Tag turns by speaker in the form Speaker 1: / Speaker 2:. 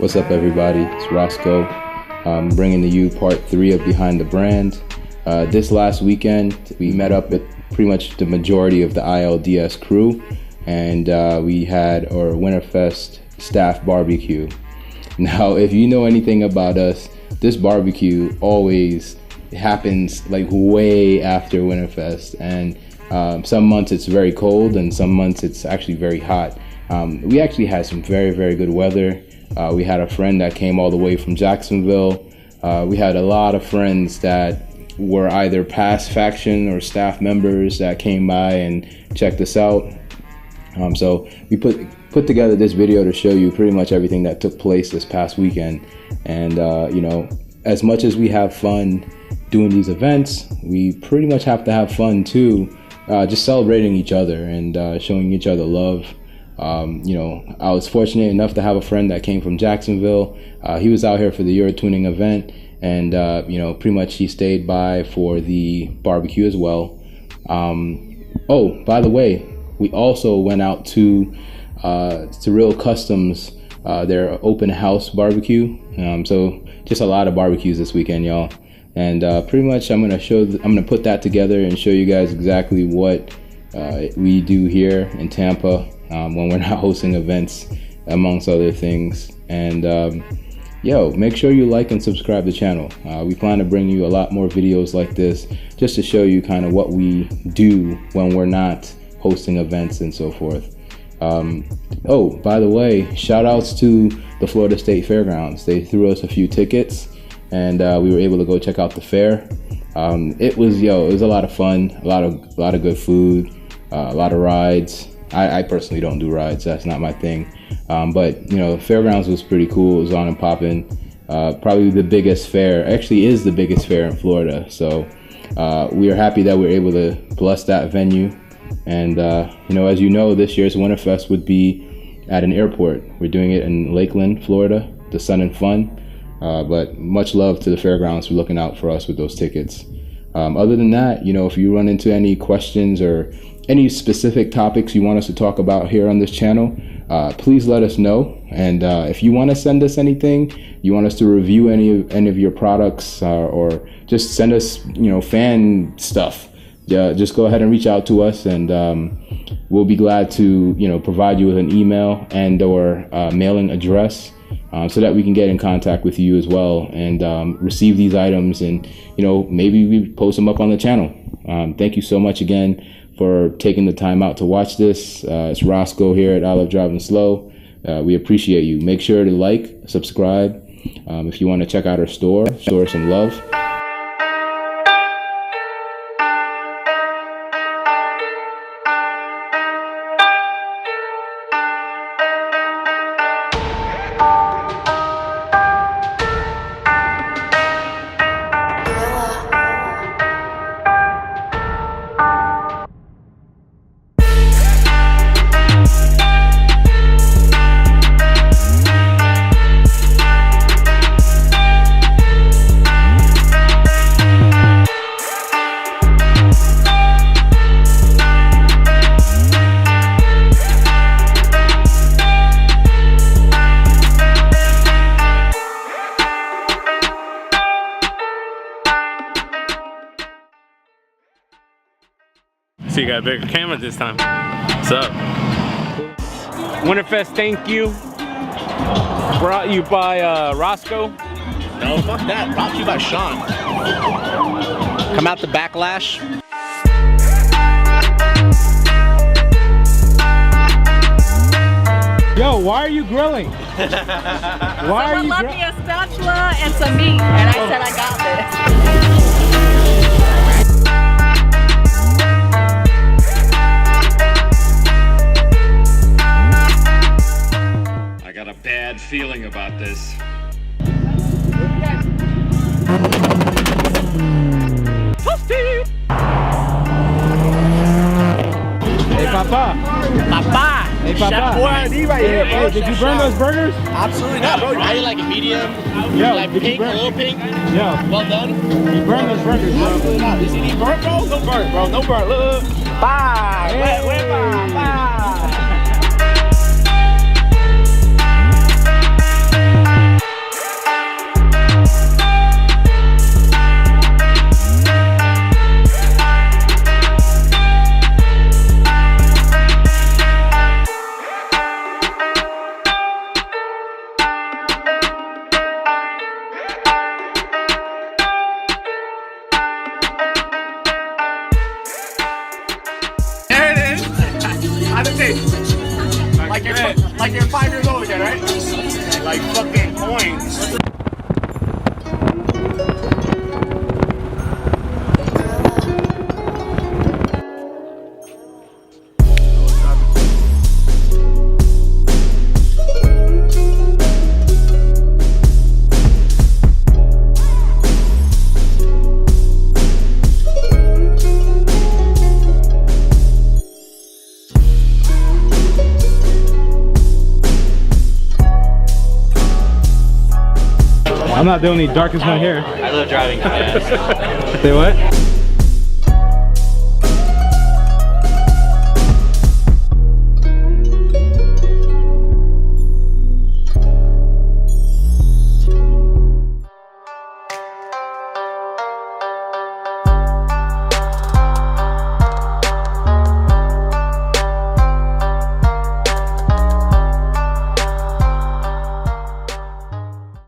Speaker 1: What's up, everybody? It's Roscoe, bringing to you part 3 of Behind the Brand. This last weekend, we met up with pretty much the majority of the ILDS crew, and we had our Winterfest Staff BBQ. Now, if you know anything about us, this barbecue always happens like way after Winterfest, and some months it's very cold and some months it's actually very hot. We actually had some very good weather. We had a friend that came all the way from Jacksonville. We had a lot of friends that were either past faction or staff members that came by and checked us out. So we put together this video to show you pretty much everything that took place this past weekend. And you know, as much as we have fun doing these events, we pretty much have to have fun too, just celebrating each other and showing each other love. You know, I was fortunate enough to have a friend that came from Jacksonville. He was out here for the Euro Tuning event, and you know, pretty much he stayed by for the barbecue as well. Oh, by the way, we also went out to Sureal Customz, their open house barbecue. So just a lot of barbecues this weekend, y'all. And pretty much I'm gonna put that together and show you guys exactly what we do here in Tampa when we're not hosting events, amongst other things. And yo, make sure you like and subscribe to the channel. We plan to bring you a lot more videos like this, just to show you kind of what we do when we're not hosting events and so forth. Oh, by the way, shout outs to the Florida State Fairgrounds. They threw us a few tickets, and we were able to go check out the fair. It was a lot of fun, a lot of good food, a lot of rides. I personally don't do rides, that's not my thing. But you know, Fairgrounds was pretty cool. It was on and popping. Probably the biggest fair, actually is the biggest fair in Florida. So we are happy that we're able to bless that venue. And you know, as you know, this year's Winterfest would be at an airport. We're doing it in Lakeland, Florida, the Sun and Fun. But much love to the Fairgrounds for looking out for us with those tickets. Other than that, you know, if you run into any questions or any specific topics you want us to talk about here on this channel, please let us know. And if you want to send us anything, you want us to review any of your products, or just send us, you know, fan stuff, just go ahead and reach out to us, and we'll be glad to, you know, provide you with an email and or mailing address, so that we can get in contact with you as well and receive these items, and you know, maybe we post them up on the channel. Thank you so much again for taking the time out to watch this. It's Roscoe here at ilovedrivingslow. We appreciate you. Make sure to like, subscribe. If you want to check out our store, show her some love.
Speaker 2: So you got a bigger camera this time. What's up? Winterfest, thank you. Brought you by Roscoe.
Speaker 3: No, fuck that. Brought to you by Sean. Come out the backlash.
Speaker 4: Yo, why are you grilling?
Speaker 5: Someone left me a spatula and some meat, and I said I got this.
Speaker 6: I got a bad feeling about this.
Speaker 4: Hey, Papa.
Speaker 3: Papa.
Speaker 4: Hey, Papa.
Speaker 3: Right here, bro.
Speaker 4: Hey, did you burn those burgers?
Speaker 3: Absolutely not, bro. I like a medium, like pink, a little pink.
Speaker 4: Yeah.
Speaker 3: Well done.
Speaker 4: You burned those burgers, bro.
Speaker 3: Absolutely not. Is he burnt, bro? No burnt, bro. No burnt. Look. Bye.
Speaker 4: Hey.
Speaker 3: Bye.
Speaker 4: it.
Speaker 3: Like you're 5 years old again, right? Like fucking coins.
Speaker 4: I'm not the only darkest one here.
Speaker 2: I love driving fast.
Speaker 4: Say what?